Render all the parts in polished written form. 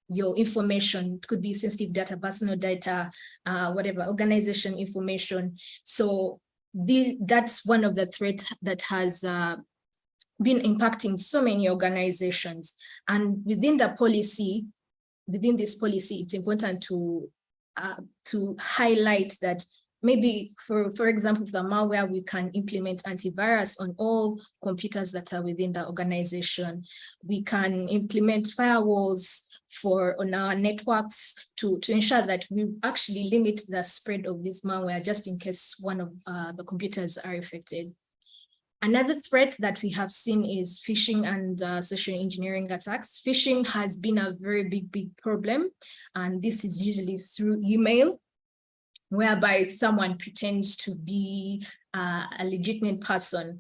your information. It could be sensitive data, personal data, whatever, organization information. So that's one of the threats that has been impacting so many organizations. And within this policy, it's important to highlight that maybe, for example, for malware, we can implement antivirus on all computers that are within the organization. We can implement firewalls on our networks to ensure that we actually limit the spread of this malware, just in case one of the computers are affected. Another threat that we have seen is phishing and social engineering attacks. Phishing has been a very big problem, and this is usually through email, whereby someone pretends to be a legitimate person,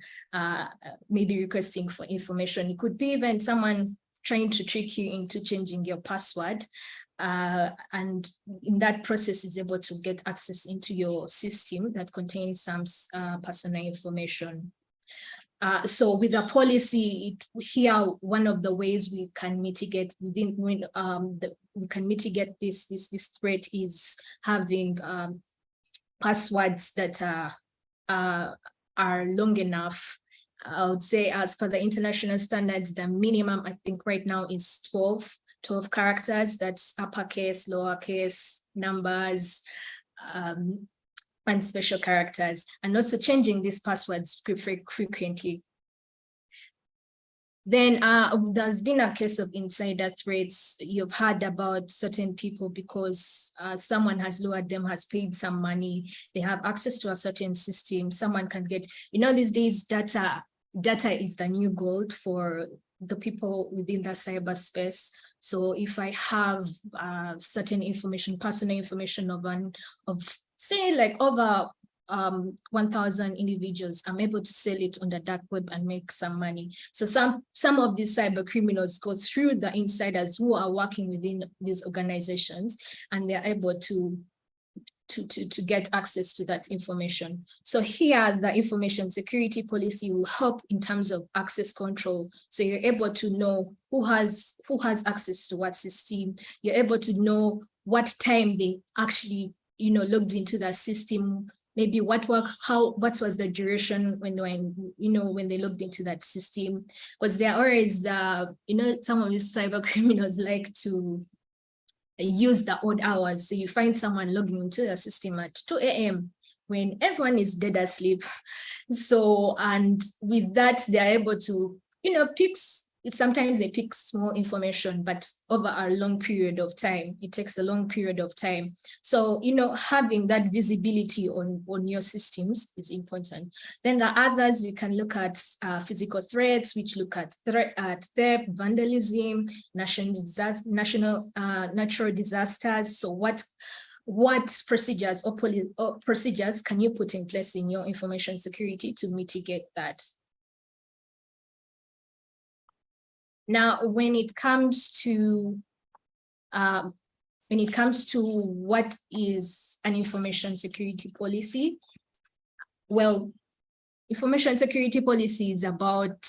maybe requesting for information. It could be even someone trying to trick you into changing your password, and in that process is able to get access into your system that contains some personal information. So with the policy here, one of the ways we can mitigate this threat is having passwords that are long enough. I would say, as per the international standards, the minimum I think right now is 12 characters. That's uppercase, lowercase, numbers, and special characters, and also changing these passwords frequently. Then there's been a case of insider threats. You've heard about certain people because someone has lured them, has paid some money, they have access to a certain system. Someone can get, these days data is the new gold for the people within the cyberspace. So if I have certain information, personal information of say like over 1,000 individuals, I'm able to sell it on the dark web and make some money. So some of these cyber criminals go through the insiders who are working within these organizations, and they're able to get access to that information. So here, the information security policy will help in terms of access control. So you're able to know who has access to what system. You're able to know what time they actually, logged into that system. Maybe what was the duration when they logged into that system. Because there are always some of these cyber criminals like to use the odd hours. So you find someone logging into the system at 2 a.m. when everyone is dead asleep. So, and with that, they're able to, sometimes they pick small information, but over a long period of time, it takes a long period of time. So, having that visibility on your systems is important. Then the others, we can look at physical threats, which look at theft, vandalism, natural disasters. So what procedures or procedures can you put in place in your information security to mitigate that? Now, when it comes to what is an information security policy, well, information security policy is about,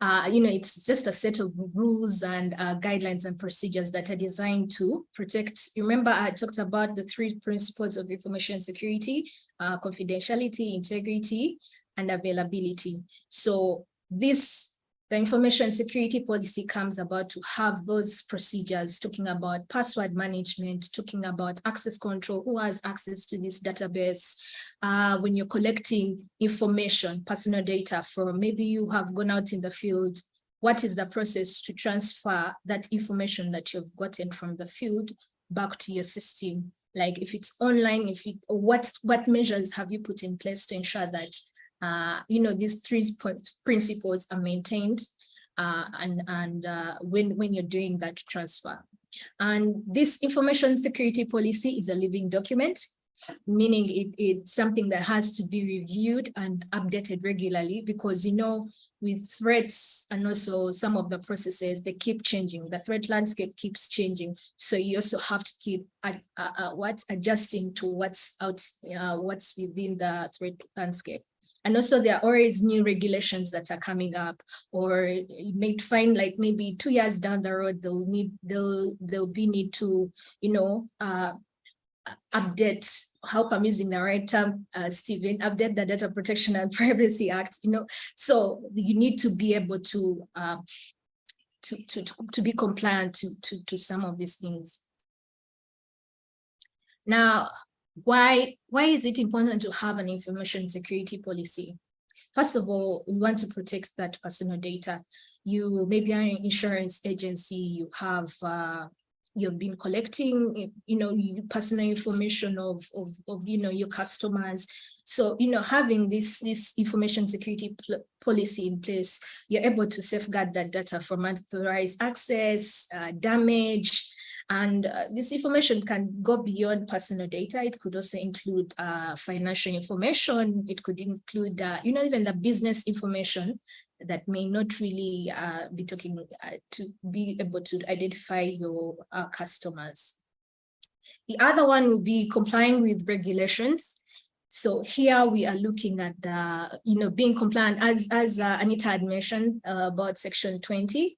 it's just a set of rules and guidelines and procedures that are designed to protect. Remember, I talked about the 3 principles of information security: confidentiality, integrity, and availability. So the information security policy comes about to have those procedures, talking about password management, talking about access control, who has access to this database. When you're collecting information, personal data from, maybe you have gone out in the field, what is the process to transfer that information that you've gotten from the field back to your system? Like if it's online, what measures have you put in place to ensure that these 3 principles are maintained when you're doing that transfer. And this information security policy is a living document, meaning it's something that has to be reviewed and updated regularly, because with threats and also some of the processes, they keep changing. The threat landscape keeps changing. So you also have to keep adjusting to what's within the threat landscape. And also there are always new regulations that are coming up, or you may find like maybe 2 years down the road, there'll be need to, update, hope I'm using the right term, Stephen, update the Data Protection and Privacy Act, so you need to be able to be compliant to some of these things. Now, why is it important to have an information security policy? First of all, we want to protect that personal data. You maybe are an insurance agency, you have you've been collecting, personal information of your customers. So, having this information security policy in place, you're able to safeguard that data from unauthorized access, damage. And this information can go beyond personal data. It could also include financial information. It could include, even the business information that may not really be talking to be able to identify your customers. The other one will be complying with regulations. So here we are looking at the, being compliant, as Anita had mentioned about Section 20,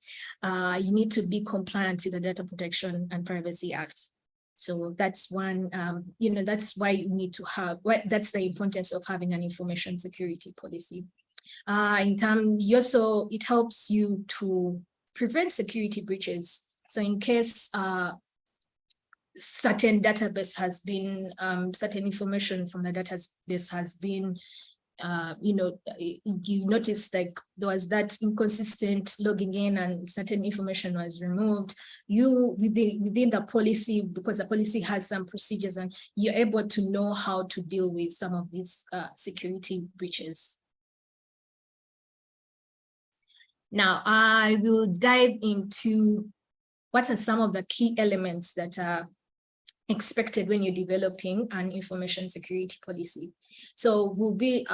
you need to be compliant with the Data Protection and Privacy Act. So that's one, that's why you need to have, that's the importance of having an information security policy. It helps you to prevent security breaches. So in case certain database has been, certain information from the database has been, you notice like there was that inconsistent logging in and certain information was removed, within the policy, because the policy has some procedures, and you're able to know how to deal with some of these security breaches. Now, I will dive into what are some of the key elements that are expected when you're developing an information security policy. So we'll be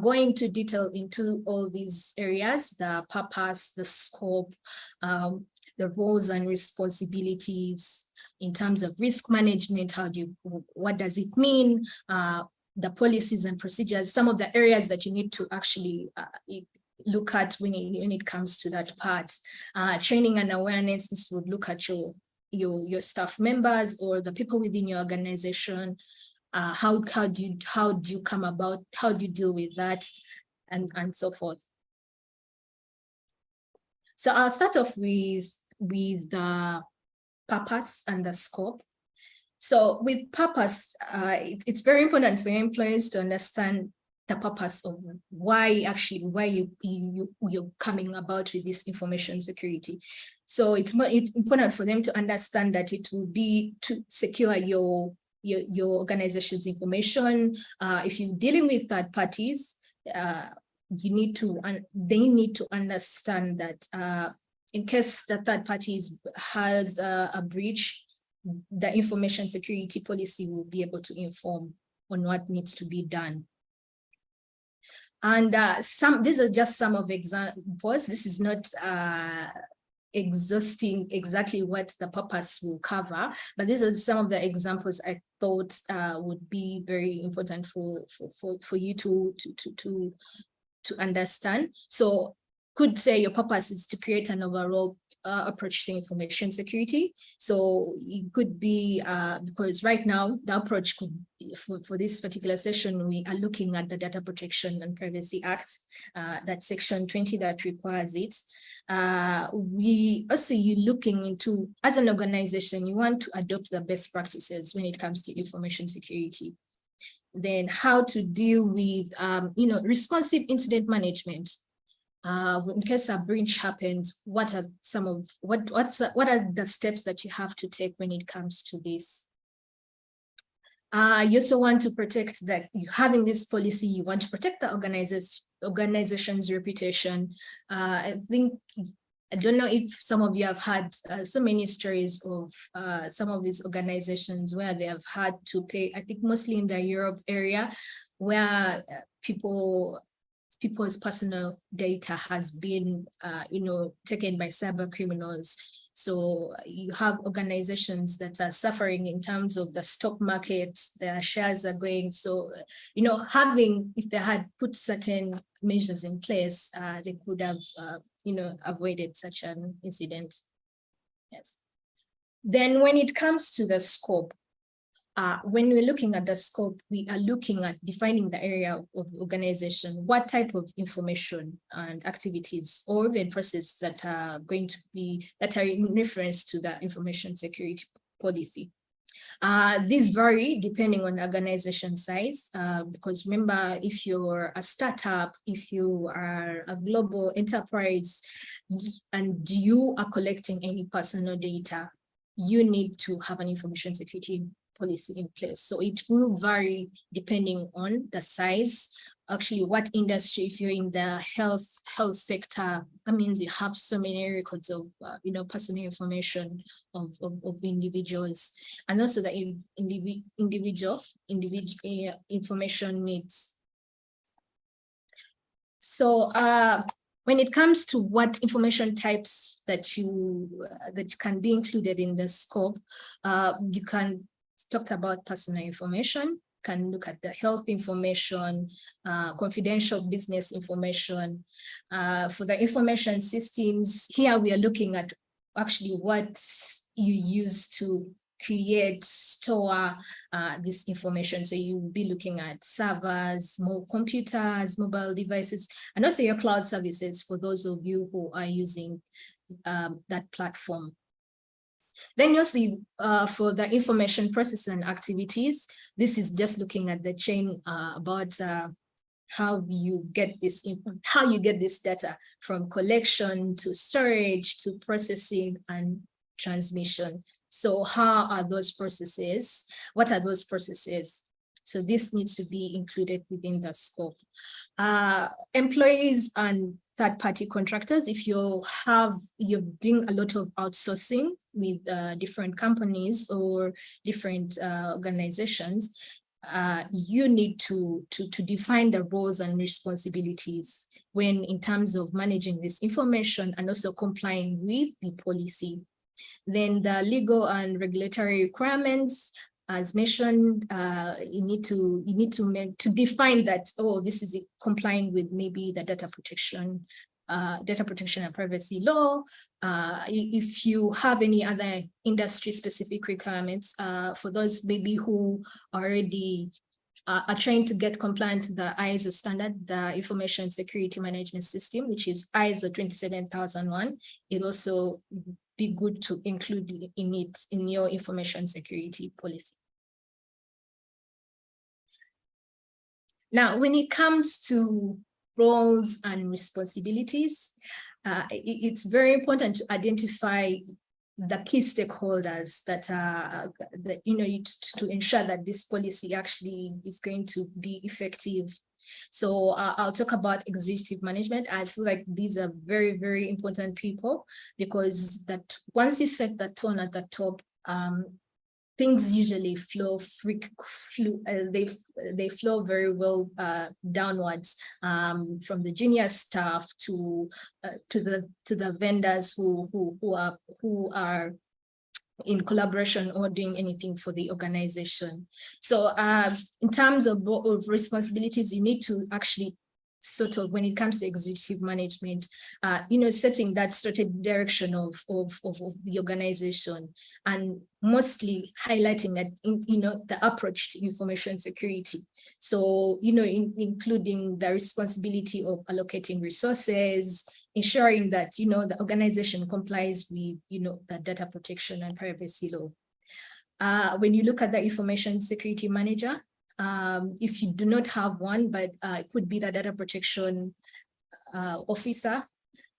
going to detail into all these areas: the purpose, the scope, the roles and responsibilities in terms of risk management. What does it mean? The policies and procedures, some of the areas that you need to actually look at when it comes to that part. Training and awareness, this would look at your staff members or the people within your organization. How do you come about, how do you deal with that, and so forth. So I'll start off with the purpose and the scope. So with purpose, it's very important for your employees to understand the purpose of why you're coming about with this information security. So it's important for them to understand that it will be to secure your organization's information. If you're dealing with third parties, they need to understand that in case the third parties has a breach, the information security policy will be able to inform on what needs to be done. And these are just some of examples. This is not exhausting exactly what the purpose will cover, but these are some of the examples I thought would be very important for you to understand. So could say your purpose is to create an overall approach to information security. So it could be because right now the approach could for this particular session, we are looking at the Data Protection and Privacy Act, that Section 20 that requires it. You're looking into, as an organization, you want to adopt the best practices when it comes to information security. Then how to deal with responsive incident management. In case a breach happens, what are the steps that you have to take when it comes to this? You also want to protect that having this policy, you want to protect the organization's reputation. I don't know if some of you have had so many stories of some of these organizations where they have had to pay, I think mostly in the Europe area, where people's personal data has been, taken by cyber criminals. So you have organizations that are suffering in terms of the stock market, their shares are going. So, if they had put certain measures in place, they could have, avoided such an incident. Yes. Then when it comes to the scope, when we're looking at the scope, we are looking at defining the area of organization, what type of information and activities or even processes that are in reference to the information security policy. These vary depending on organization size, because remember, if you're a startup, if you are a global enterprise, and you are collecting any personal data, you need to have an information security policy in place. So it will vary depending on the size. Actually, what industry, if you're in the health sector, that means you have so many records of personal information of individuals, and also the individual information needs. So when it comes to what information types that can be included in the scope, you can talk about personal information, can look at the health information, confidential business information. For the information systems, here we are looking at actually what you use to create, store this information. So you'll be looking at servers, more computers, mobile devices, and also your cloud services for those of you who are using that platform. Then you'll see for the information processing activities, this is just looking at the chain about how you get this data from collection to storage to processing and transmission. So how are those processes? What are those processes? So this needs to be included within the scope. Employees and third-party contractors, if you're doing a lot of outsourcing with different companies or different organizations, you need to define the roles and responsibilities when in terms of managing this information and also complying with the policy. Then the legal and regulatory requirements, as mentioned, you need to define that, this is complying with maybe the data protection and privacy law. If you have any other industry specific requirements, for those maybe who already are trying to get compliant to the ISO standard, the Information Security Management System, which is ISO 27001, it also be good to include it in your information security policy. Now, when it comes to roles and responsibilities, it's very important to identify the key stakeholders that to ensure that this policy actually is going to be effective. So I'll talk about executive management. I feel like these are very, very important people, because that once you set the tone at the top, things usually they flow very well downwards, from the junior staff to the vendors who are in collaboration or doing anything for the organization. So in terms of responsibilities, you need to actually sort of, when it comes to executive management, setting that strategic direction of the organization, and mostly highlighting that the approach to information security. So including the responsibility of allocating resources, ensuring that the organization complies with the data protection and privacy law. When you look at the information security manager, if you do not have one, but it could be the data protection officer,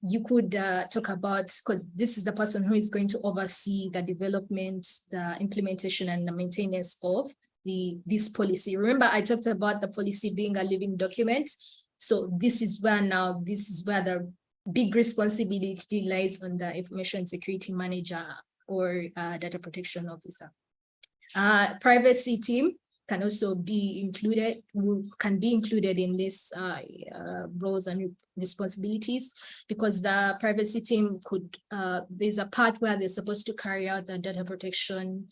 you could talk about, because this is the person who is going to oversee the development, the implementation, and the maintenance of this policy. Remember, I talked about the policy being a living document. So this is where the big responsibility lies on the information security manager or data protection officer. Privacy team. can also be included, can be included in this roles and responsibilities, because the privacy team could, there's a part where they're supposed to carry out the data protection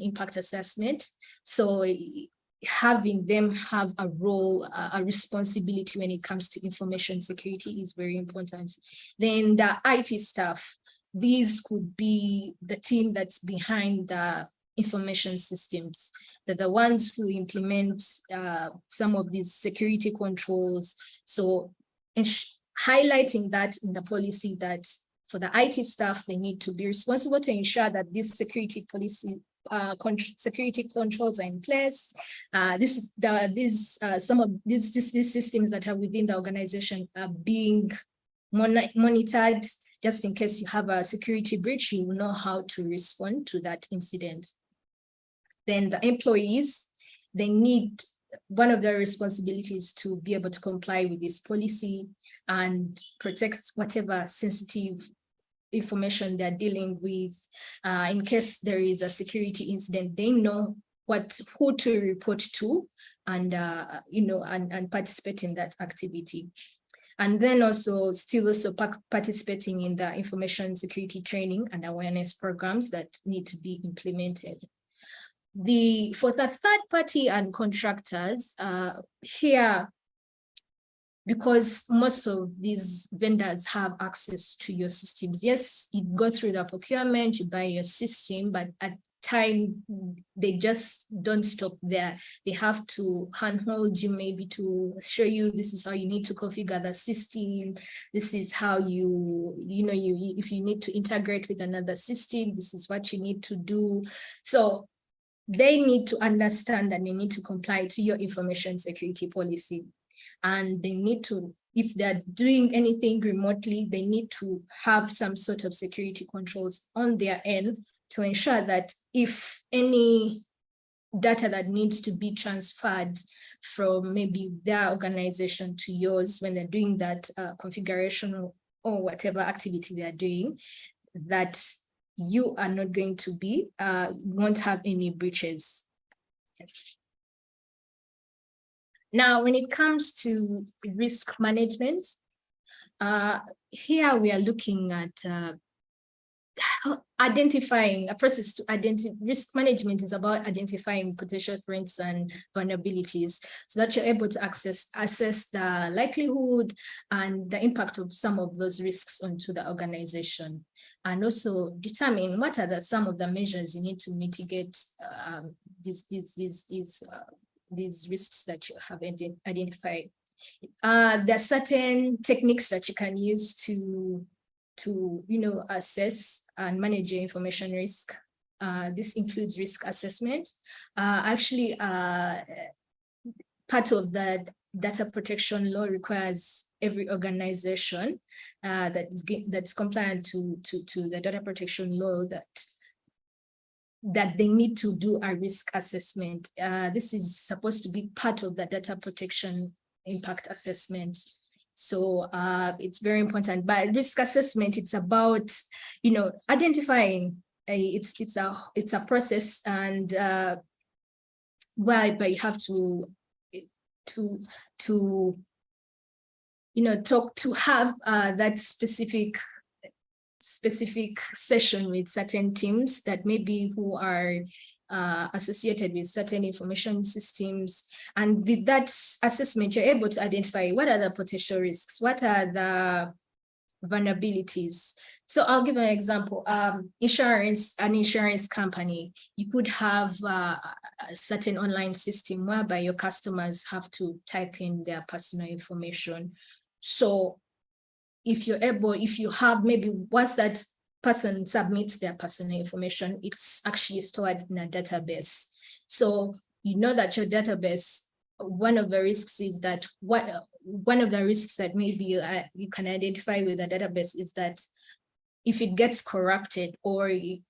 impact assessment. So having them have a role, a responsibility when it comes to information security is very important. Then the IT staff, these could be the team that's behind the information systems. They're the ones who implement some of these security controls. So highlighting that in the policy, that for the IT staff, they need to be responsible to ensure that this security policy security controls are in place. Some of these systems that are within the organization are being monitored, just in case you have a security breach, you will know how to respond to that incident. Then the employees, they need, one of their responsibilities to be able to comply with this policy and protect whatever sensitive information they're dealing with. In case there is a security incident, they know who to report to, and and participate in that activity. And then also participating in the information security training and awareness programs that need to be implemented. For the third party and contractors, here, because most of these vendors have access to your systems. Yes, you go through the procurement, you buy your system, but at time, they just don't stop there. They have to handhold you, maybe to show you this is how you need to configure the system. This is how if you need to integrate with another system, this is what you need to do. So they need to understand and they need to comply to your information security policy. And they need to, if they're doing anything remotely, they need to have some sort of security controls on their end to ensure that if any data that needs to be transferred from maybe their organization to yours when they're doing that configuration or whatever activity they're doing, that you are not going to be, won't have any breaches. Yes. Now, when it comes to risk management, here we are looking at identifying a process to identify. Risk management is about identifying potential threats and vulnerabilities so that you're able to assess the likelihood and the impact of some of those risks onto the organization, and also determine what are some of the measures you need to mitigate these risks that you have identified. There are certain techniques that you can use to assess and manage your information risk. This includes risk assessment. Part of the data protection law requires every organization that's compliant to the data protection law that they need to do a risk assessment. This is supposed to be part of the data protection impact assessment. So it's very important. But risk assessment, it's about identifying. It's a process, and whereby you have to have that specific session with certain teams that maybe who are associated with certain information systems. And with that assessment, you're able to identify what are the potential risks, what are the vulnerabilities. So I'll give an example. An insurance company, you could have a certain online system whereby your customers have to type in their personal information. So if you have, maybe once that person submits their personal information, it's actually stored in a database. So you know that your database, one of the risks is that one of the risks that maybe you can identify with the database is that if it gets corrupted or you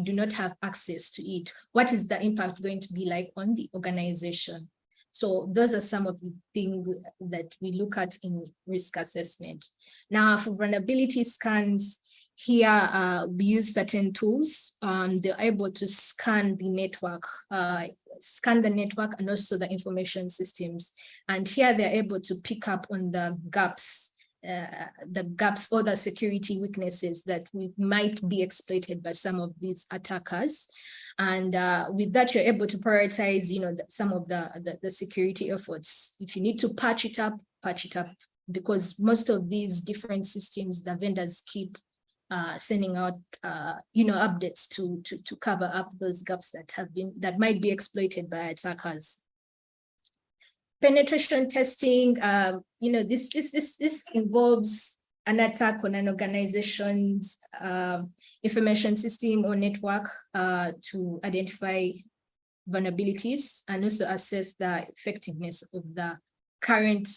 do not have access to it, what is the impact going to be like on the organization? So those are some of the things that we look at in risk assessment. Now for vulnerability scans, here we use certain tools. They're able to scan the network and also the information systems. And here they're able to pick up on the gaps or the security weaknesses that might be exploited by some of these attackers. And with that, you're able to prioritize, some of the security efforts. If you need to patch it up, because most of these different systems, the vendors keep sending out, updates to cover up those gaps that might be exploited by attackers. Penetration testing, this involves an attack on an organization's information system or network to identify vulnerabilities and also assess the effectiveness of the current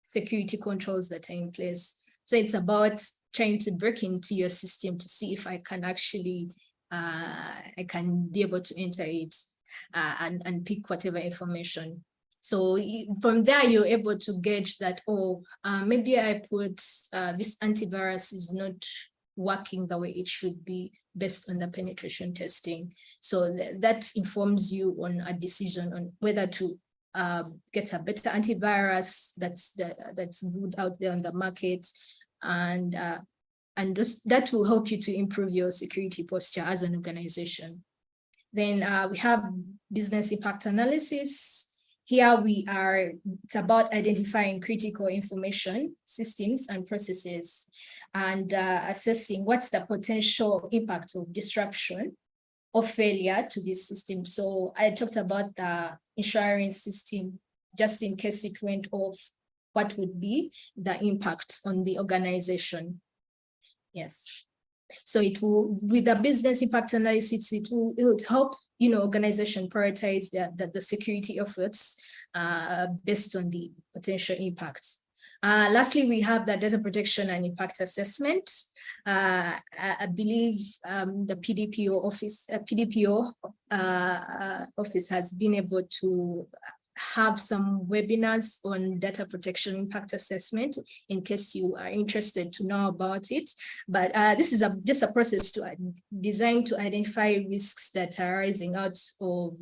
security controls that are in place. So it's about trying to break into your system to see if I can actually, I can be able to enter it and pick whatever information. So from there, you're able to gauge that, maybe I put this antivirus is not working the way it should be based on the penetration testing. So that informs you on a decision on whether to get a better antivirus that's good out there on the market, and that will help you to improve your security posture as an organization. Then we have business impact analysis. Here it's about identifying critical information systems and processes and assessing what's the potential impact of disruption or failure to this system. So I talked about the insurance system, just in case it went off, what would be the impact on the organization? Yes. So it will, with the business impact analysis, it will help, organization prioritize the security efforts based on the potential impacts. Lastly, we have the data protection and impact assessment. I believe the PDPO office has been able to have some webinars on data protection impact assessment in case you are interested to know about it. But this is just a process designed to identify risks that are arising out of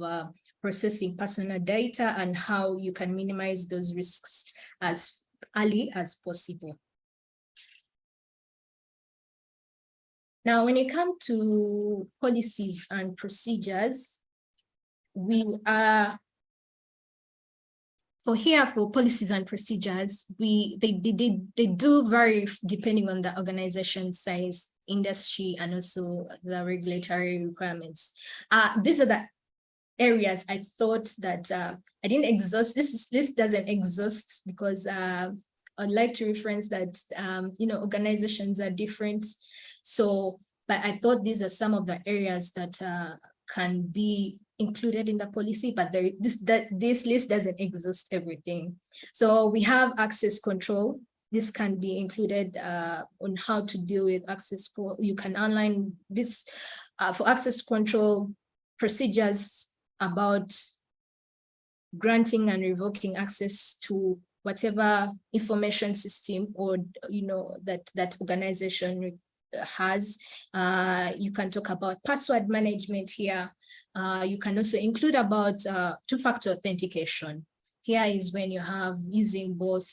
processing personal data and how you can minimize those risks as early as possible. Now, when it comes to policies and procedures, for policies and procedures, they do vary depending on the organization size, industry, and also the regulatory requirements. These are the areas I thought that I didn't exhaust. This doesn't exhaust because I'd like to reference that organizations are different. So, but I thought these are some of the areas that can be included in the policy, but this list doesn't exhaust everything. So we have access control. This can be included on how to deal with access. You can outline this for access control procedures about granting and revoking access to whatever information system or that organization has. You can talk about password management here. You can also include about two-factor authentication. Here is when you have using both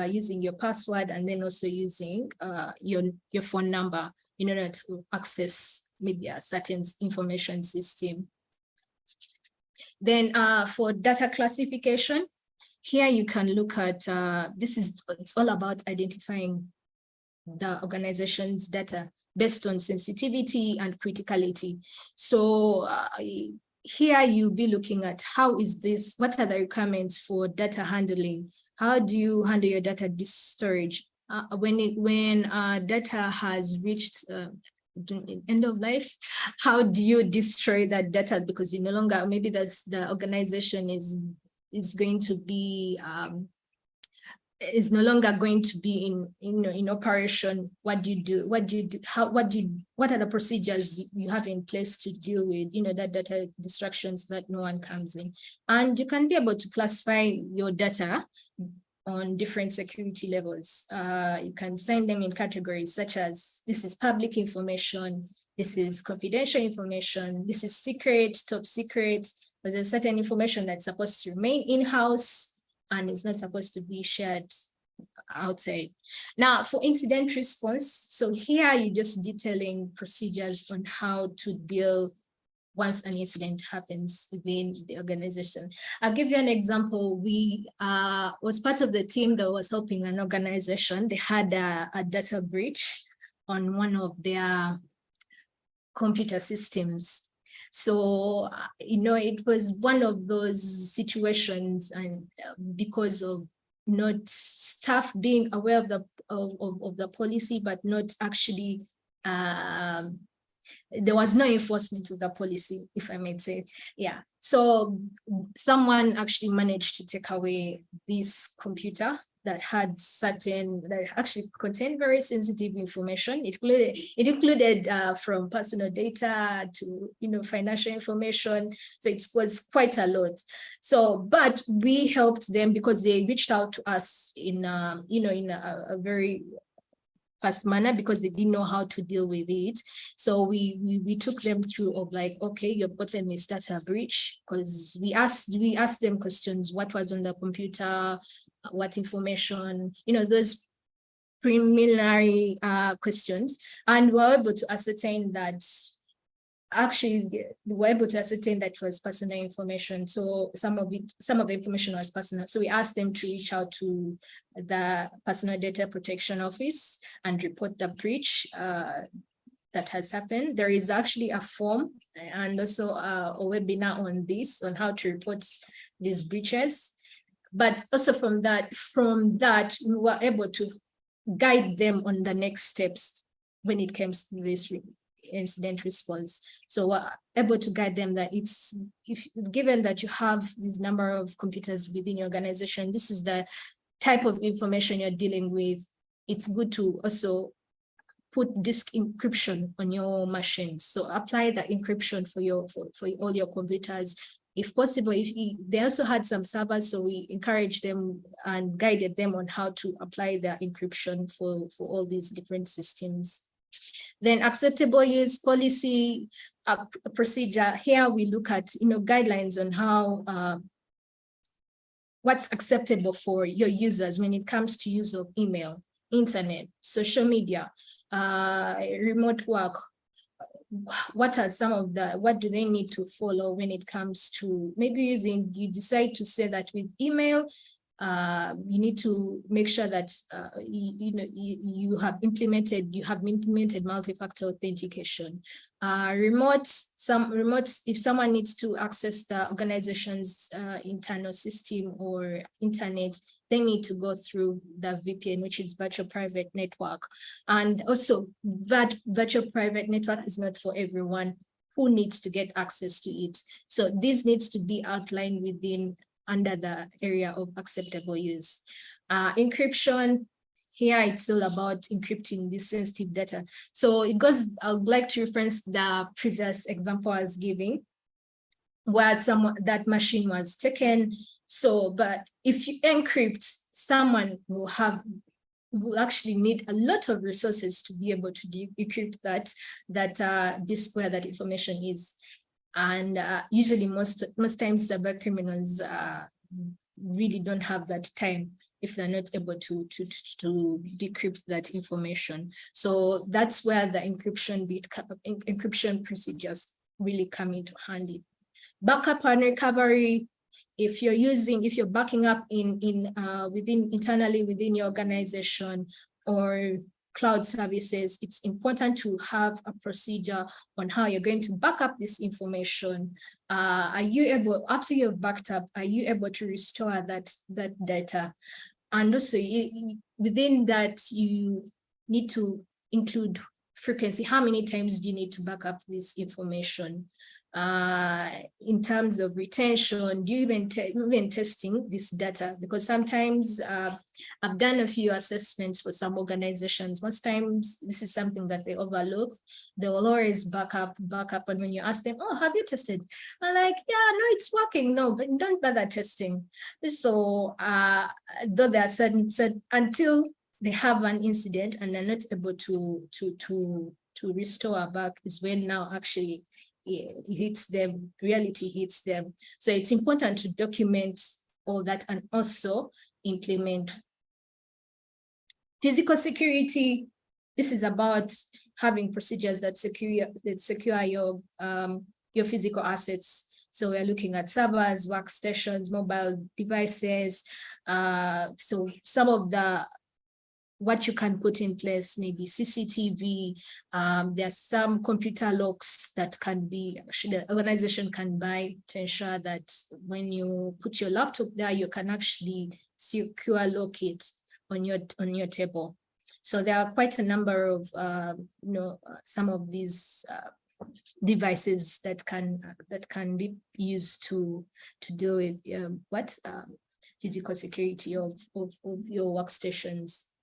using your password and then also using your phone number in order to access maybe a certain information system. Then for data classification, here you can look at it's all about identifying the organization's data based on sensitivity and criticality. So here you'll be looking at what are the requirements for data handling? How do you handle your data storage? When data has reached end of life, how do you destroy that data? Because you no longer, maybe the organization is going to be is no longer going to be in operation. What do you do? What are the procedures you have in place to deal with, that data distractions that no one comes in? And you can be able to classify your data on different security levels. You can sign them in categories such as, this is public information, this is confidential information, this is secret, top secret. There's certain information that's supposed to remain in-house and it's not supposed to be shared outside. Now, for incident response, so here you're just detailing procedures on how to deal once an incident happens within the organization. I'll give you an example. We was part of the team that was helping an organization. They had a data breach on one of their computer systems. So, it was one of those situations, and because of not staff being aware of the policy, but not actually, there was no enforcement of the policy, if I may say. Yeah. So someone actually managed to take away this computer that actually contained very sensitive information. It included from personal data to financial information. So it was quite a lot. So, but we helped them because they reached out to us in a very fast manner because they didn't know how to deal with it. So we took them through of like, okay, you've gotten this data breach, because we asked them questions: what was on the computer, what information, those preliminary questions, and we're able to ascertain that it was personal information. So some of the information was personal. So we asked them to reach out to the Personal Data Protection Office and report the breach that has happened. There is actually a form and also a webinar on this, on how to report these breaches. But also from that, we were able to guide them on the next steps when it comes to this incident response. So we're able to guide them that if it's given that you have this number of computers within your organization, this is the type of information you're dealing with. It's good to also put disk encryption on your machines. So apply the encryption for all your computers. If possible, they also had some servers, so we encouraged them and guided them on how to apply the encryption for all these different systems. Then acceptable use policy procedure. Here we look at guidelines on how what's acceptable for your users when it comes to use of email, internet, social media, remote work. What are what do they need to follow when it comes to maybe you decide to say that with email, you need to make sure that you have implemented multi-factor authentication. If someone needs to access the organization's internal system or internet, they need to go through the VPN, which is virtual private network. And also that virtual private network is not for everyone who needs to get access to it. So this needs to be outlined under the area of acceptable use. Encryption, here it's all about encrypting this sensitive data. So I would like to reference the previous example I was giving, where that machine was taken. So, but if you encrypt, someone will actually need a lot of resources to be able to decrypt that disk where that information is. And usually most times cyber criminals really don't have that time if they're not able to decrypt that information. So that's where the encryption procedures really come into handy. Backup and recovery. If you're backing up internally within your organization or cloud services, it's important to have a procedure on how you're going to back up this information. Are you able, after you've backed up, are you able to restore that data? And also within that, you need to include frequency, how many times do you need to back up this information? In terms of retention, do you even testing this data? Because sometimes I've done a few assessments for some organizations. Most times this is something that they overlook. They will always back up. And when you ask them, oh, have you tested? I'm like, yeah, no, it's working. No, but don't bother testing. So though there are certain until they have an incident and they're not able to restore back, is when now actually it hits them, reality hits them. So it's important to document all that and also implement. Physical security, this is about having procedures that secure your physical assets. So we're looking at servers, workstations, mobile devices. So some of what you can put in place, maybe CCTV. There's some computer locks that can be, actually the organization can buy to ensure that when you put your laptop there, you can actually secure lock it on your table. So there are quite a number of some of these devices that can be used to deal with physical security of your workstations.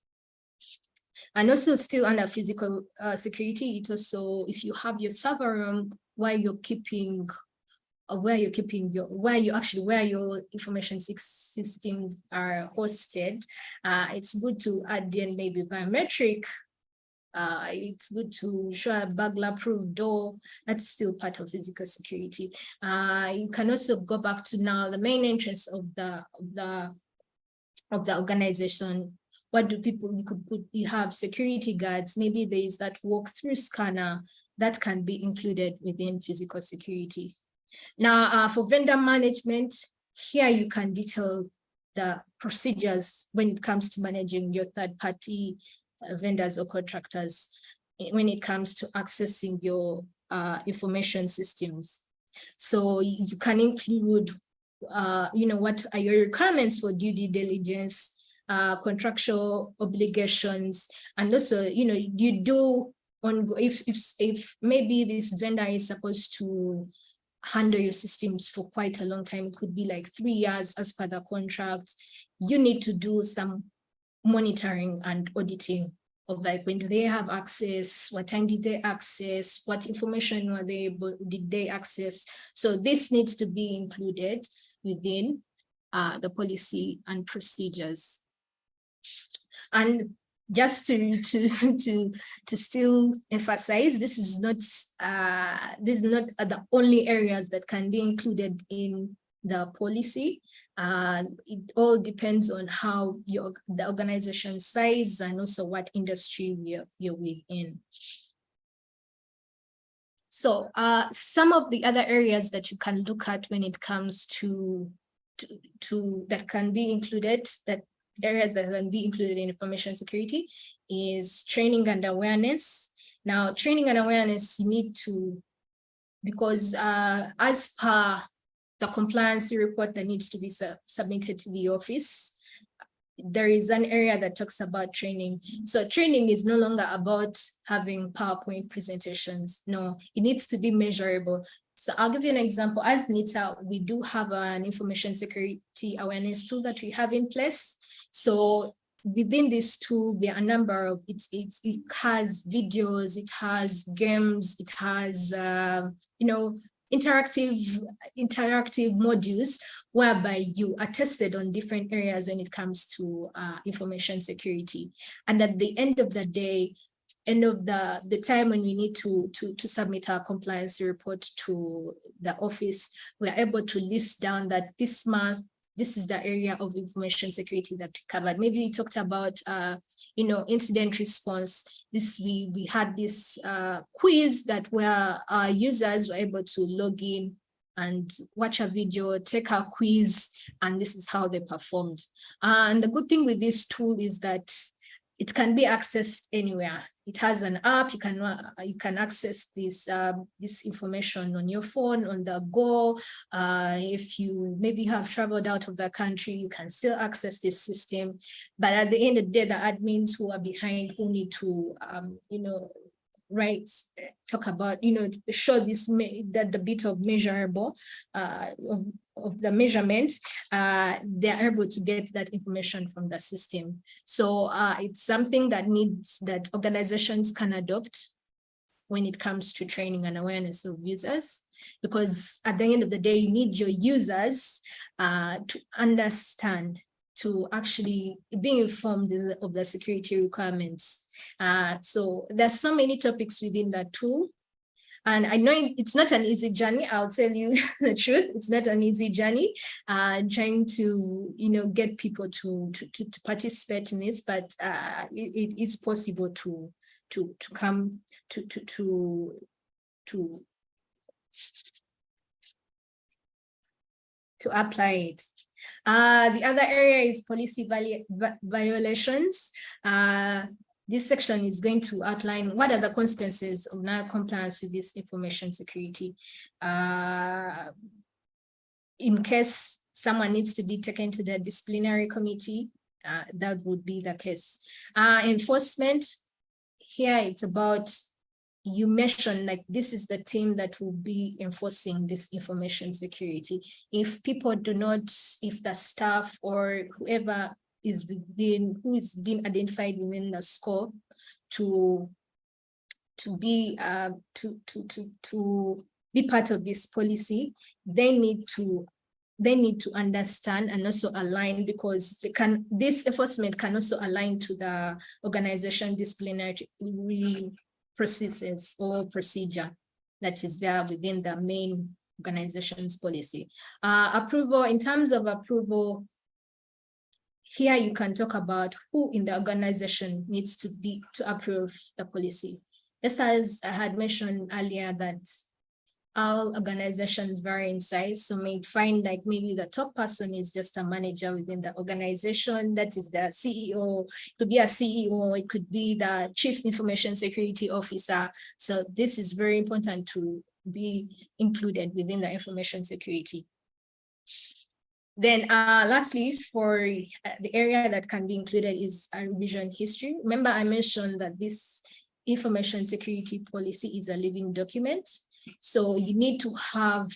And also still under physical security, it also, if you have your server room where your information systems are hosted, it's good to add in maybe biometric. It's good to show a burglar-proof door. That's still part of physical security. You can also go back to now the main entrance of the organization. What do people, you could put, you have security guards, maybe there is that walk-through scanner that can be included within physical security. Now, for vendor management, here you can detail the procedures when it comes to managing your third-party vendors or contractors, when it comes to accessing your information systems. So you can include, what are your requirements for due diligence, contractual obligations, and also, you do on if maybe this vendor is supposed to handle your systems for quite a long time, it could be like 3 years as per the contract, you need to do some monitoring and auditing of like, when do they have access, what time did they access, what information did they access. So this needs to be included within the policy and procedures. And just to still emphasize, this is not the only areas that can be included in the policy. It all depends on how the organization size and also what industry you're within. So some of the other areas that you can look at when it comes to that can be included, areas that can be included in information security, is training and awareness. Now, training and awareness, you need to, because as per the compliance report that needs to be submitted to the office, there is an area that talks about training. So training is no longer about having PowerPoint presentations. No, it needs to be measurable. So I'll give you an example. As NITA, we do have an information security awareness tool that we have in place. So within this tool, there are a number of, it has videos, it has games, it has, interactive modules whereby you are tested on different areas when it comes to information security. And at the end of the day, end of the time when we need to submit our compliance report to the office, we're able to list down that this month, this is the area of information security that we covered. Maybe we talked about, incident response. We had this quiz that where our users were able to log in and watch a video, take a quiz, and this is how they performed. And the good thing with this tool is that it can be accessed anywhere. It has an app. You can access this information on your phone, on the go. If you maybe have traveled out of the country, you can still access this system. But at the end of the day, the admins who are behind, who need to talk about, show this, that the bit of measurable, of the measurement, they're able to get that information from the system. So it's something that organizations can adopt when it comes to training and awareness of users, because at the end of the day, you need your users to understand, to actually be informed of the security requirements. So there's so many topics within that tool. And I know it's not an easy journey. I'll tell you the truth. It's not an easy journey, trying to, get people to participate in this, but it is possible to come to apply it. The other area is policy violations. This section is going to outline what are the consequences of non-compliance with this information security. In case someone needs to be taken to the disciplinary committee, that would be the case. Enforcement, here it's about, you mentioned like this is the team that will be enforcing this information security. If people do not, if the staff or whoever is within, who is being identified within the scope to be part of this policy, they need to understand and also align, because this enforcement can also align to the organization disciplinary processes or procedure that is there within the main organization's policy. Approval, in terms of approval, here you can talk about who in the organization needs to approve the policy. Just as I had mentioned earlier, that all organizations vary in size, so may find like maybe the top person is just a manager within the organization, that is the CEO. It could be a CEO, it could be the Chief Information Security Officer. So this is very important to be included within the information security. Then lastly, for the area that can be included is a revision history. Remember, I mentioned that this information security policy is a living document. So you need to have,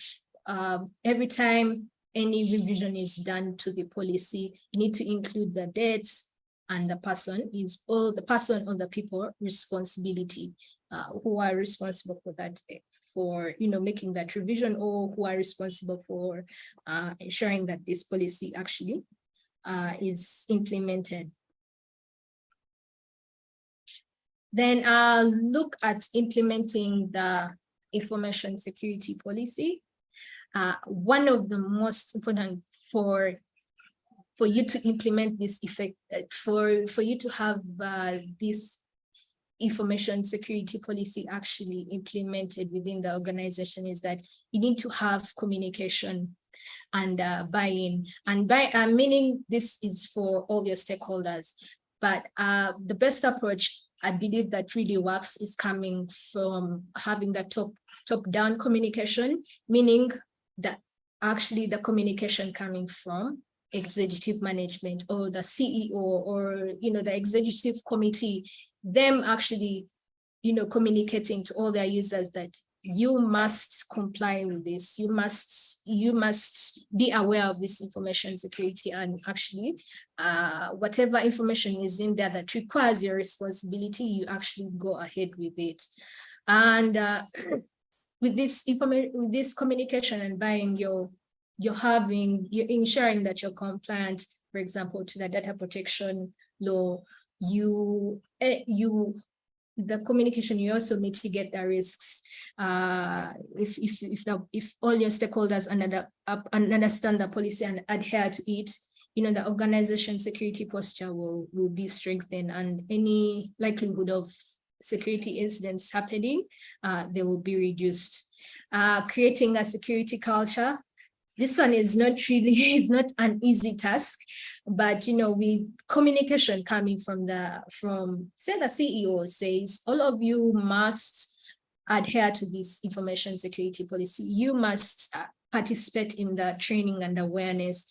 every time any revision is done to the policy, you need to include the dates and the person is, or the person or the people responsibility, who are responsible for that, for making that revision, or who are responsible for ensuring that this policy actually is implemented. Then look at implementing the information security policy. One of the most important for you to implement this effect, for you to have this information security policy actually implemented within the organization, is that you need to have communication and buy-in. And meaning this is for all your stakeholders. But the best approach, I believe, that really works is coming from having the top-down communication, meaning that actually the communication coming from executive management or the CEO or the executive committee, them actually communicating to all their users that you must comply with this, you must be aware of this information security, and actually whatever information is in there that requires your responsibility, you actually go ahead with it. And with this communication and buying, you're ensuring that you're compliant, for example, to the data protection law. The communication, you also mitigate the risks. If all your stakeholders understand the policy and adhere to it, the organization security posture will be strengthened, and any likelihood of security incidents happening, they will be reduced. Creating a security culture. This one is not an easy task, but with communication coming from say the CEO says, all of you must adhere to this information security policy. You must participate in the training and awareness,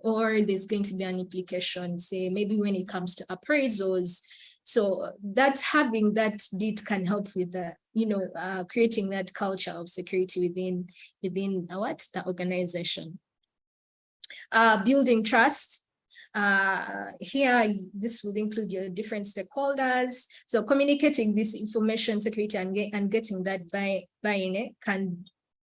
or there's going to be an implication, say maybe when it comes to appraisals, So that having that bit can help with the, creating that culture of security within the organization. Building trust. Here, this will include your different stakeholders. So communicating this information security and getting that buy-in can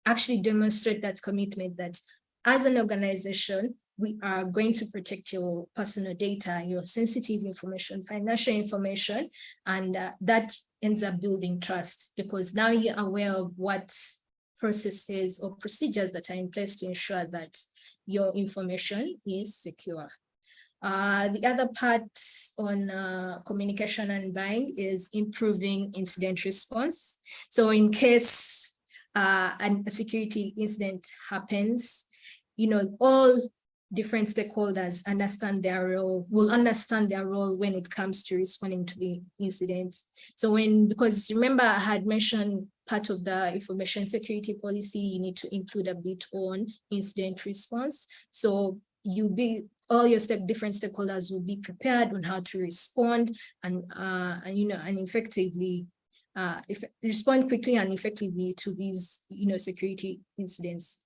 actually demonstrate that commitment that as an organization, we are going to protect your personal data, your sensitive information, financial information, and that ends up building trust because now you're aware of what processes or procedures that are in place to ensure that your information is secure. The other part on communication and buying is improving incident response. So in case a security incident happens, all different stakeholders will understand their role when it comes to responding to the incident. So because remember I had mentioned part of the information security policy, you need to include a bit on incident response. So all your different stakeholders will be prepared on how to respond and effectively respond quickly and effectively to these security incidents.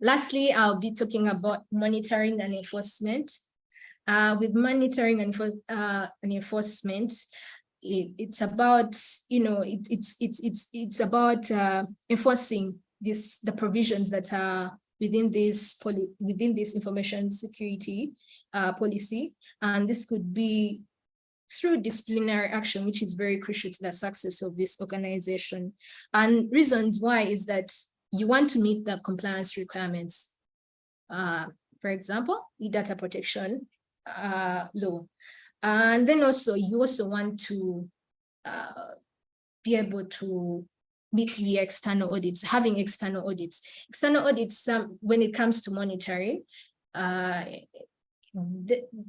Lastly, I'll be talking about monitoring and enforcement. With monitoring and enforcement, it's about it's about enforcing the provisions that are within this information security policy, and this could be through disciplinary action, which is very crucial to the success of this organization. And reasons why is that you want to meet the compliance requirements. For example, the data protection law. And then also, you also want to be able to meet the external audits, having external audits. External audits, when it comes to monitoring,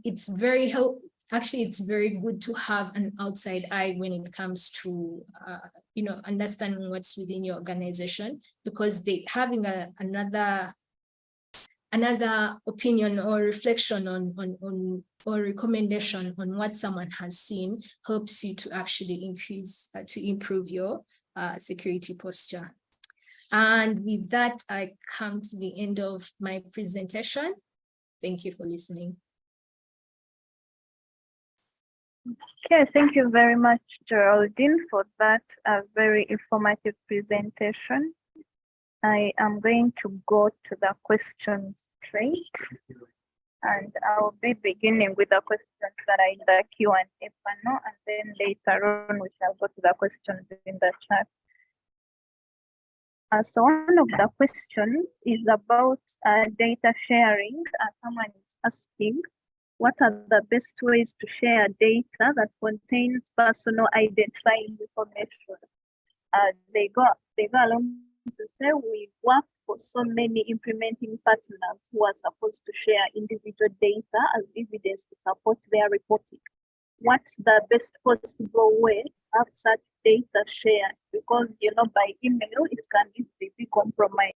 it's very helpful. Actually, it's very good to have an outside eye when it comes to, understanding what's within your organization, because having another opinion or reflection on or recommendation on what someone has seen helps you to actually improve your security posture. And with that, I come to the end of my presentation. Thank you for listening. Okay, thank you very much, Geraldine, for that very informative presentation. I am going to go to the questions straight, and I'll be beginning with the questions that are in the Q&A panel, and then later on we shall go to the questions in the chat. So one of the questions is about data sharing. Someone is asking, what are the best ways to share data that contains personal identifying information? They go along to say we work for so many implementing partners who are supposed to share individual data as evidence to support their reporting. What's the best possible way to have such data shared? Because by email it can easily be compromised.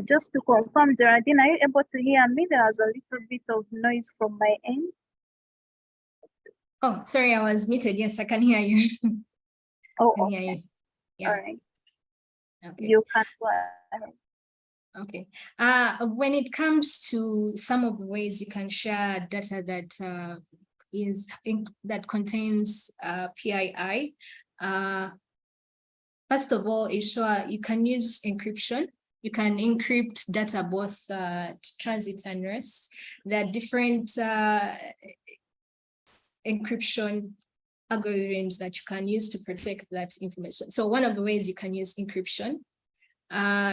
Just to confirm, Geraldine, are you able to hear me? There was a little bit of noise from my end. Oh, sorry, I was muted. Yes, I can hear you. Oh, I can okay. hear you. Yeah. All right. Okay. You can go ahead. Okay. When it comes to some of the ways you can share data that that contains PII, first of all, ensure you can use encryption. You can encrypt data both transit and rest. There are different encryption algorithms that you can use to protect that information. So one of the ways you can use encryption.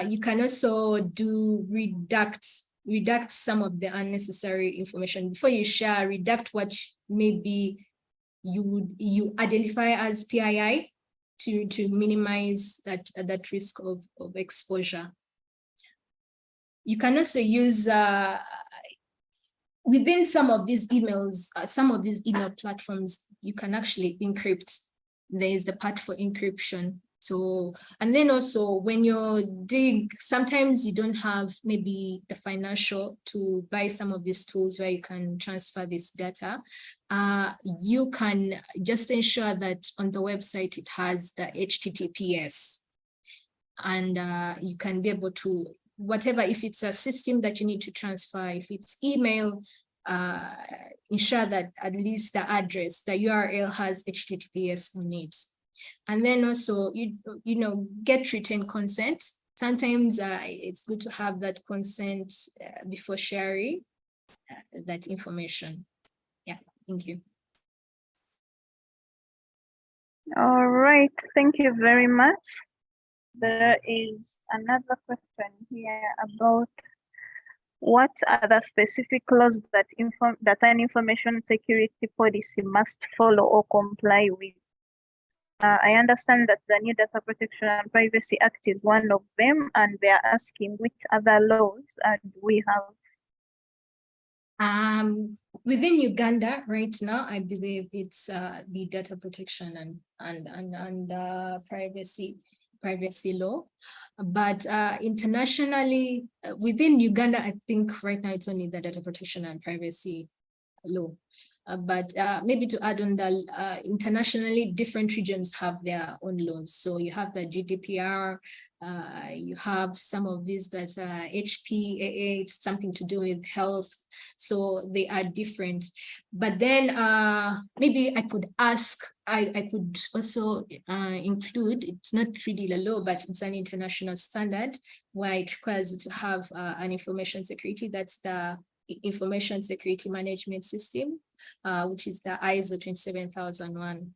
You can also do redact some of the unnecessary information. Before you share, redact what maybe you identify as PII to minimize that risk of exposure. You can also use within some of these emails, some of these email platforms, you can actually encrypt. There is the part for encryption. So, and then also when you dig, sometimes you don't have maybe the financial to buy some of these tools where you can transfer this data. You can just ensure that on the website, it has the HTTPS, and you can be able to, whatever, if it's a system that you need to transfer, if it's email, ensure that at least the address, the URL has HTTPS on it. And then also, you know, get written consent. Sometimes it's good to have that consent before sharing that information. Yeah, thank you. All right, thank you very much. There is another question here about what are the specific laws that an information security policy must follow or comply with. I understand that the new Data Protection and Privacy Act is one of them, and they are asking which other laws do we have? Within Uganda right now, I believe it's the data protection and privacy law. But internationally, within Uganda, I think right now it's only the data protection and privacy law. But maybe to add on that, internationally, different regions have their own laws. So you have the GDPR, you have some of these that HPAA, it's something to do with health. So they are different. But then maybe I could ask, I could also include, it's not really a law, but it's an international standard where it requires you to have an information security. That's the Information Security Management System, which is the ISO 27001.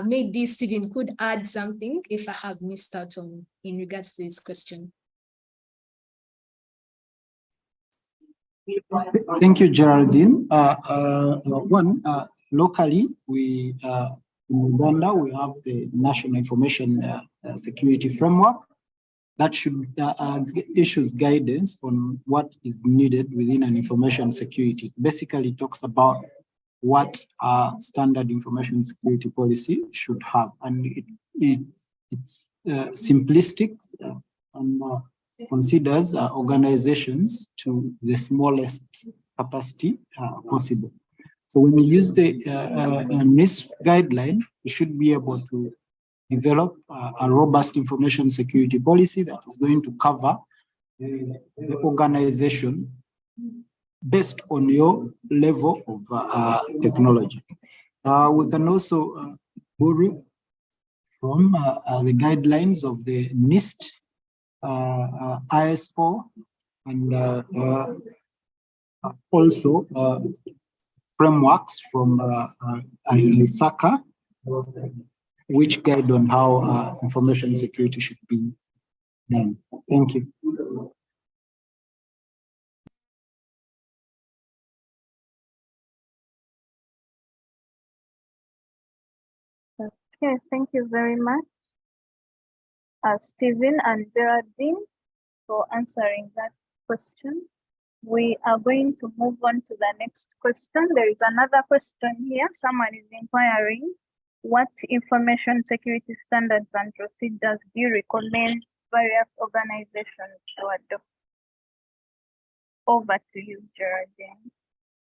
Maybe Stephen could add something if I have missed out on in regards to this question. Thank you, Geraldine. Locally, we in Uganda, we have the National Information Security Framework that should issues guidance on what is needed within an information security. Basically, talks about what standard information security policy should have, and it's simplistic and considers organizations to the smallest capacity possible. So when we use the NIST guideline, we should be able to develop a robust information security policy that is going to cover the organization based on your level of technology. We can also borrow from the guidelines of the NIST, ISO, and also frameworks from ISACA, which guide on how information security should be done. Thank you. Okay, thank you very much, Stephen and Geraldine, for answering that question. We are going to move on to the next question. There is another question here. Someone is inquiring, what information security standards and procedures do you recommend various organizations to adopt? Over to you, Geraldine.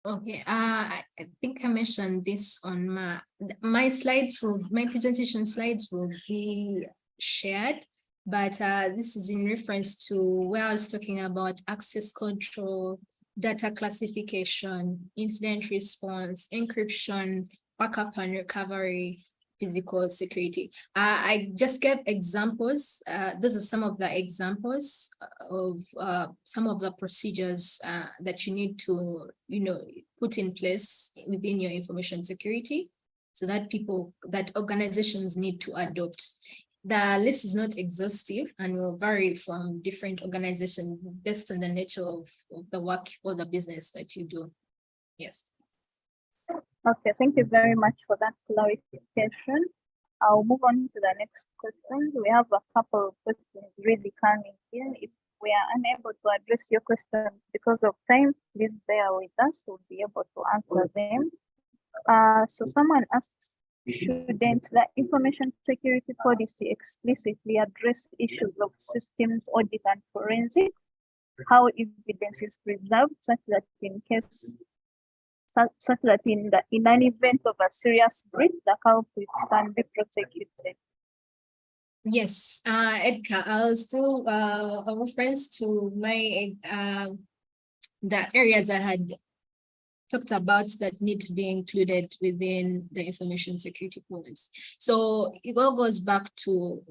Okay, I think I mentioned this on my slides my presentation slides will be shared, but this is in reference to where I was talking about access control, data classification, incident response, encryption, backup and recovery, physical security. I just gave examples. Those are some of the examples of some of the procedures that you need to, put in place within your information security, so that organizations need to adopt. The list is not exhaustive and will vary from different organizations based on the nature of the work or the business that you do. Yes. Okay, thank you very much for that clarification. I'll move on to the next question. We have a couple of questions really coming in. If we are unable to address your questions because of time, please bear with us. We'll be able to answer them. So someone asks, Shouldn't the information security policy explicitly address issues of systems audit and forensic? How evidence is preserved such that in an event of a serious breach, the culprits can be prosecuted? Yes, Edgar, I'll still a reference to my the areas I had talked about that need to be included within the information security policy. So it all goes back to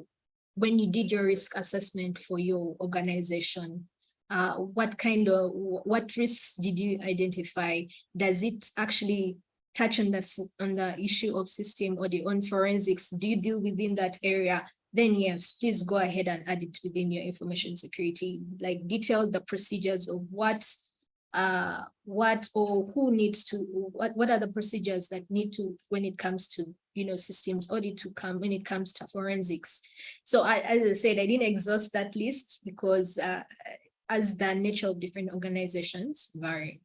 when you did your risk assessment for your organization. What risks did you identify? Does it actually touch on the issue of system or on forensics? Do you deal within that area? Then yes, please go ahead and add it within your information security, like detail the procedures of what or who needs to, what are the procedures that need to, when it comes to, systems audit to come, when it comes to forensics. So as I said, I didn't exhaust that list because as the nature of different organizations vary.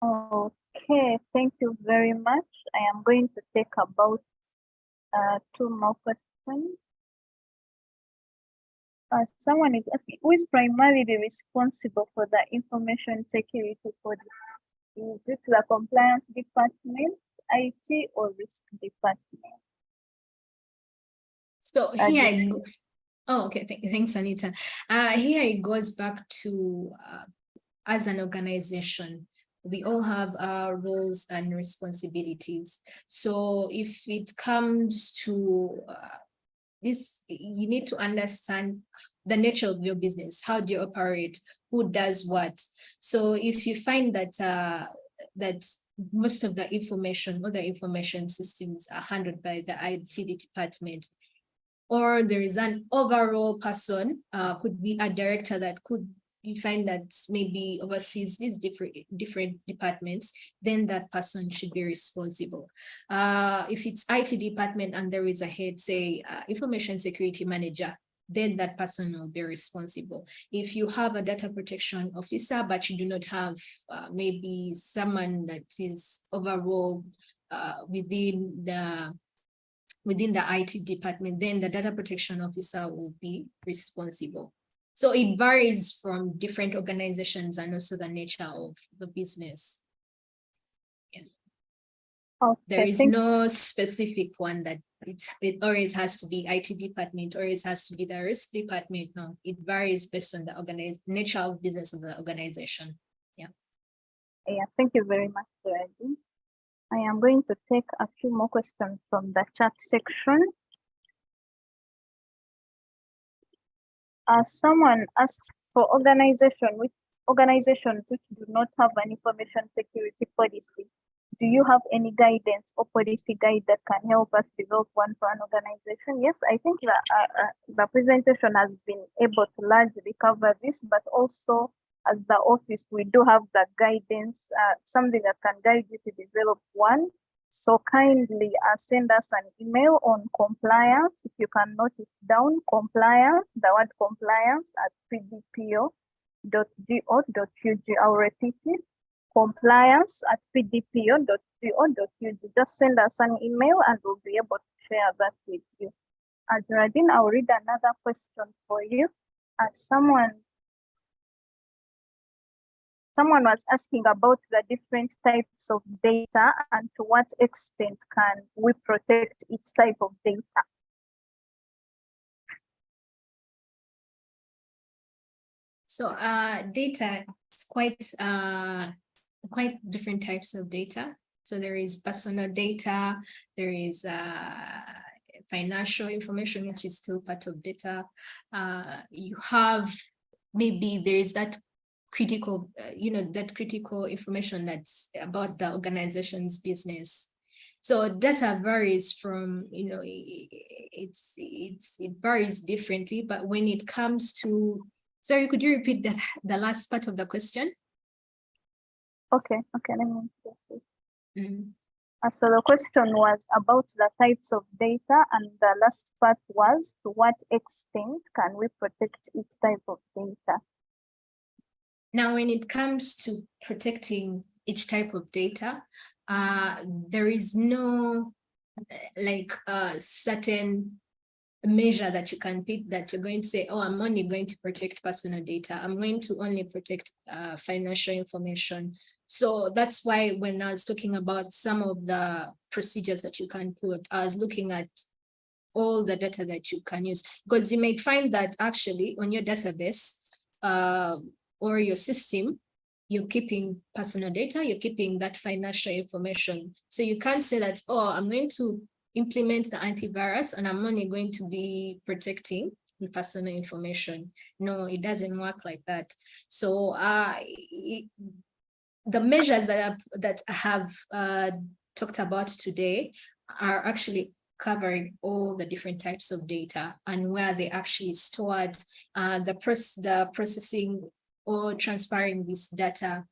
Okay, thank you very much. I am going to take about 2 more questions. Someone is asking, who is primarily responsible for the information security policy? Is it the compliance department, IT, or risk department? So here okay, thanks, Anita. Here it goes back to as an organization, we all have our roles and responsibilities. So if it comes to this, you need to understand the nature of your business. How do you operate? Who does what? So if you find that that most of the information or the information systems are handled by the IT department, or there is an overall person, could be a director that could, you find that maybe oversees these different departments, then that person should be responsible. If it's IT department and there is a head, say information security manager, then that person will be responsible. If you have a data protection officer, but you do not have maybe someone that is overall within the IT department, then the data protection officer will be responsible. So it varies from different organizations and also the nature of the business. Yes. Okay, there is no specific one that it always has to be IT department or it has to be the risk department. No, it varies based on the nature of business of the organization. Yeah. Yeah, thank you very much, Reggie. I am going to take a few more questions from the chat section. Someone asked for organizations which do not have an information security policy. Do you have any guidance or policy guide that can help us develop one for an organization? Yes, I think the presentation has been able to largely cover this, but also as the office, we do have the guidance, something that can guide you to develop one. So kindly send us an email on compliance. If you can note it down, compliance, the word compliance at pdpo.go.ug. I'll repeat it, compliance at pdpo.go.ug. Just send us an email and we'll be able to share that with you. Geraldine, I'll read another question for you. Someone was asking about the different types of data and to what extent can we protect each type of data? So data is quite different types of data. So there is personal data, there is financial information, which is still part of data. You have, maybe there is that critical, that critical information that's about the organization's business. So data varies from, it varies differently, but when it comes to, sorry, could you repeat the last part of the question? Okay, let me see. So the question was about the types of data, and the last part was to what extent can we protect each type of data? Now, when it comes to protecting each type of data, there is no certain measure that you can pick that you're going to say, oh, I'm only going to protect personal data. I'm going to only protect financial information. So that's why when I was talking about some of the procedures that you can put, I was looking at all the data that you can use, because you may find that actually on your database or your system, you're keeping personal data, you're keeping that financial information. So you can't say that, oh, I'm going to implement the antivirus and I'm only going to be protecting the personal information. No, it doesn't work like that. So the measures that I have talked about today are actually covering all the different types of data and where they actually stored, the processing or transferring this data.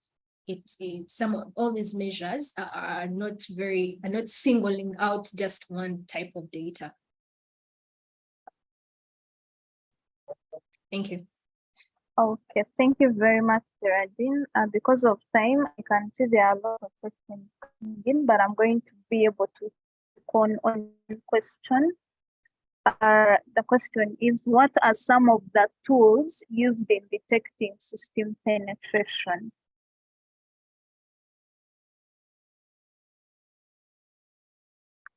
All these measures are not singling out just one type of data. Thank you. Okay, thank you very much, Geraldine. Because of time, I can see there are a lot of questions coming in, but I'm going to be able to on question. The question is, what are some of the tools used in detecting system penetration?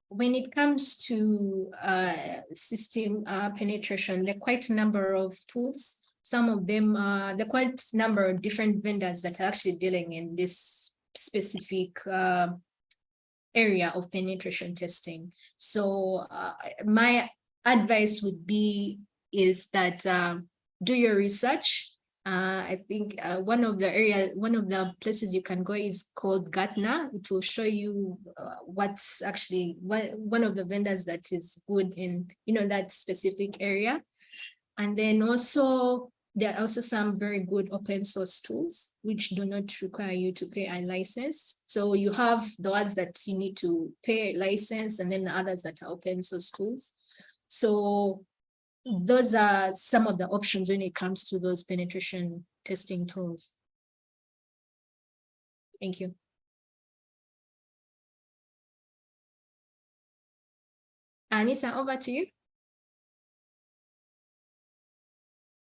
When it comes to system penetration, there are quite a number of tools. Some of them, there are quite a number of different vendors that are actually dealing in this specific area of penetration testing. So my advice would be is that do your research. I think one of the places you can go is called Gartner. It will show you what's actually one of the vendors that is good in that specific area. And then also there are also some very good open source tools which do not require you to pay a license. So you have the ones that you need to pay a license, and then the others that are open source tools. So those are some of the options when it comes to those penetration testing tools. Thank you. Anita, over to you.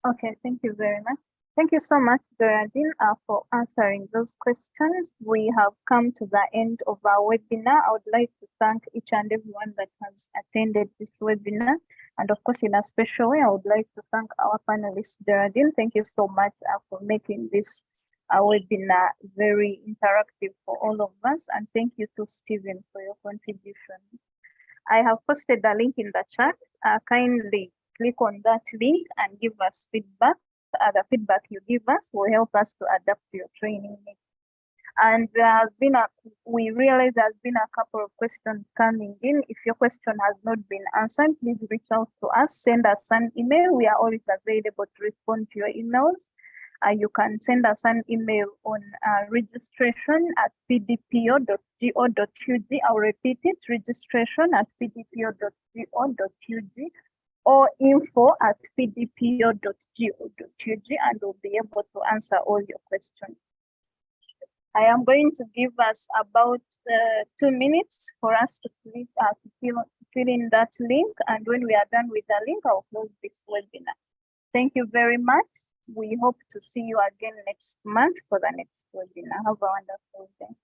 Okay, thank you very much. Thank you so much, Geraldine, for answering those questions. We have come to the end of our webinar. I would like to thank each and everyone that has attended this webinar. And of course, in a special way, I would like to thank our panelists, Geraldine. Thank you so much for making this webinar very interactive for all of us. And thank you to Stephen for your contribution. I have posted the link in the chat. Kindly click on that link and give us feedback. The feedback you give us will help us to adapt to your training needs. And we realize there's been a couple of questions coming in. If your question has not been answered, please reach out to us, send us an email. We are always available to respond to your emails. You can send us an email on registration@pdpo.go.ug. I'll repeat it, registration@pdpo.go.ug. or info@pdpo.go.ug, and we'll be able to answer all your questions. I am going to give us about 2 minutes for us to fill in that link, and when we are done with the link, I'll close this webinar. Thank you very much. We hope to see you again next month for the next webinar. Have a wonderful day.